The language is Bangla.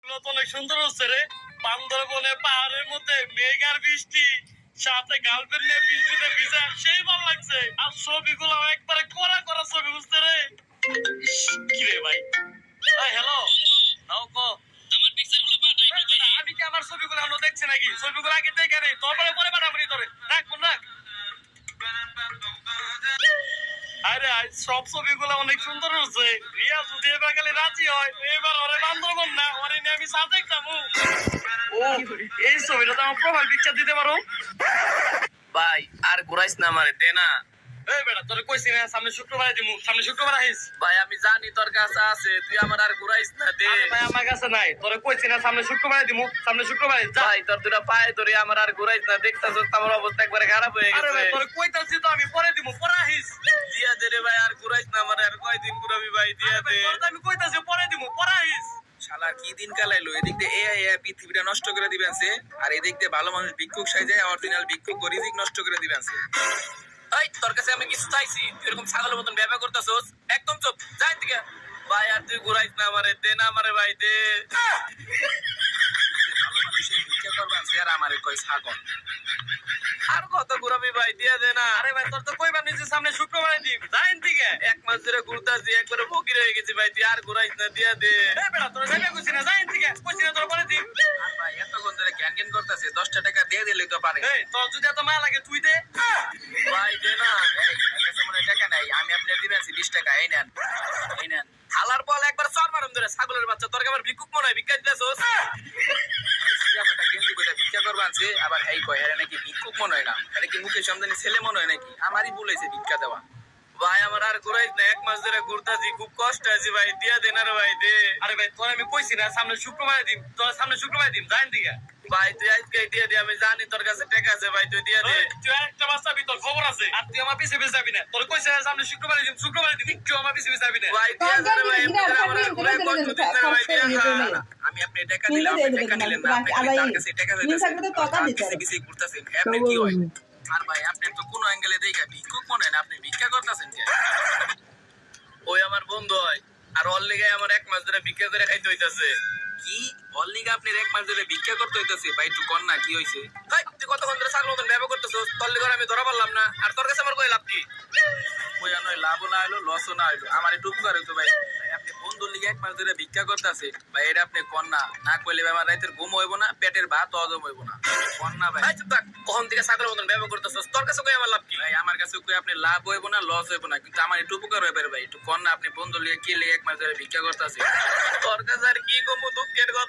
তো অনেক সুন্দর হচ্ছে রে। বান্দরবনে পাহাড়ের মধ্যে মেঘ আর বৃষ্টি, সাথে গার্লফ্রেন্ড নিয়ে বৃষ্টিতে ভিজা, সেই ভালো লাগছে। আর ছবিগুলো একবারে কড়া করা ছবি বুঝতে রে। কি রে ভাই? হ্যালো, আমি কি আমার ছবিগুলো এখনো দেখছি নাকি? ছবিগুলো আগে দেখে নেই, তারপরে পরে পাঠাবো নি তোরে। রাখবো না। আরে আজ সব ছবিগুলো অনেক সুন্দর হচ্ছে। রিয়া যদি এবার খালি রাজি হয়, এবার ওরে বান্দরবন না, ওরে নিয়ে আমি সাজেক যাবো। ও, এই ছবিটা তো আমার প্রোফাইল পিকচার দিতে পারো। ভাই আর ঘুরাইস না আমারে, দে না। এই বেটা, তোরে কইছি না সামনে শুক্রবারে দিমু, সামনে শুক্রবার আইস। ভাই আমি জানি তোর কাছে আছে, তুই আমার আর ঘুরাইস না, দে। আরে ভাই আমার কাছে নাই, তোরে কইছি না সামনে শুক্রবারে দিমু, সামনে শুক্রবারে যা। ভাই তোর দুটা পায়ে ধরে আমার আর ঘুরাইস না, দেখতাছস আমার অবস্থা একবারে খারাপ হয়ে আরে ভাই গেছে। তোরে কইতাছি তো আমি, পরে দিমু, পরে আইস। দিয়া দে রে ভাই, আর ঘুরাইস না আমার, আর কয়দিন ঘুরাবি ভাই, দিয়া দে। তোরে তো আমি কইতাছি পরে দিমু, পরে আইস। শালা কি দিন কালাইলো, এদিক দিয়ে এআই পৃথিবীটা নষ্ট করে দিবেন সে, আর এদিক দিয়ে ভালো মানুষ ভিক্ষুক সাইজে অরিজিনাল ভিক্ষুক গরিজিক নষ্ট করে দিবেন সে। এই তোর কাছে আমি কিছু চাইছি, তুই এরকম ছাগলের মতন ব্যবহার করতেছস, একদম চুপ, যাই থেকে। ভাই আর তুই ঘুরাইস না আমারে, দে না আমারে ভাই, দে। ভালো মানুষের ভিক্ষা করবেন সে, আর আমারে কয় ছাগল। আর কত ঘুরাবি ভাই, দিয়া দে না। আরে ভাই তোর তো কইবার নিছে সামনে শুক্রবারে দিম, যাইন দিকে। এক মাস ধরে ঘুরতাছি, একবারে ফকির হয়ে গেছি ভাই, তুই আর ঘুরাইস না, দিয়া দে। এই বেটা তোরে যাইবে কইছি না, যাইন দিকে, কইছি না তোরে পরে দিম। আর ভাই এতক্ষণ ধরে জ্ঞান জ্ঞান করতেছে, 10টা টাকা দিয়ে দিলেই তো পারে। এই তোর যদি এত মায়া লাগে তুই দে। ভাই দে না। এই আমার কাছে মনে হয় টাকা নাই, আমি আপনার দিবেন 20 টাকা, এই নেন, এই নেন। হালার বল একবার চর মারুম ধরে, ছাগলের বাচ্চা, তোর কি আবার ভিক্ষুক মনে হয়, ভিক্ষা দিতেছস? সিরাপাটা গেঞ্জি বইটা ভিক্ষা করবেন সে, আবার হেই কয় হ্যাঁ নাকি ভিক্ষুক মনে হয় না, এটা কি মুকেশ আমদানি ছেলে মনে হয় নাকি? আমারই ভুল হয়েছে ভিক্ষা দেওয়া। ভাই আমার আর ঘুরাইস না, এক মাস ধরে ঘুরতাছি, খুব কষ্ট আছে ভাই, দিয়া দে না রে ভাই, দে। আরে ভাই তোর আমি কইছি না সামনে শুক্রবারে দিম, তোর সামনে শুক্রবারে দিম, যাইন দিকে। ভাই তুই আজকে দিয়ে দে, আমি জানি তোর কাছে টাকা আছে ভাই, তুই দিয়া দে। এই, তুই একটা বাচ্চা তোর খবর আছে, আর তুই আমার পিছে পিছে যাবি না। তোর কইছে না সামনে শুক্রবারে দিম, শুক্রবারে দিম, একটু আমার পিছে পিছে যাবি না। ভাই দিয়া দে রে ভাই, এমনি করে আমার আর ঘুরাই কষ্ট দিস না রে ভাই, দিয়া না। আমি আপনি টাকা দিলাম, আপনি টাকা নিলেন না, আপনি খালি তার কাছে টাকা হইতাছে, কিছু ঘুরতেছেন, আপনি কি হয়? আর ভাই আপনি তো কোনো অ্যাঙ্গেলে দেখা ভিক্ষুক মনে হয় না, আপনি ভিক্ষা করতেছেন কে? ওই আমার বন্ধু হয়, আর ওর লেগে আমার এক মাস ধরে ভিক্ষা করে খাইতে হইতাছে। কি অল্লিগা আপনার এক মাস ধরে ভিক্ষা করতে হইতাছে? ভাই একটু কর না, কি হয়েছে? ভাই তুই কতক্ষণ ধরে ছাগল মতন ব্যবহার করতেছস, তোর লেগে আমি ধরা পারলাম না, আর তোর কাছে আমার কই লাভ কি? কইয়া নয় লাভও না হইলো, লসও না হইলো, আমার একটু উপকার হইতো ভাই। ভাই আপনি বন্ধুর লিগে এক মাস ধরে ভিক্ষা করতেছে ভাই, এটা আপনি কর না, না কইলে ভাই আমার রাতের ঘুম হইব না, পেটের ভাত হজম হইব না, কর না ভাই। ভাই চুপ থাক, কখন থেকে ছাগলের মতন ব্যবহার করতেছস, তোর কাছে কই আমার লাভ কি? ভাই আমার কাছে কই আপনি লাভ হইব না, লস হইব না, কিন্তু আমার একটু উপকার হইবে রে ভাই, একটু কর না, আপনি বন্ধুর লিগে কি লিগে এক মাস ধরে ভিক্ষা করতেছে? তোর কাছে আর কি কমু দুঃখের কথা।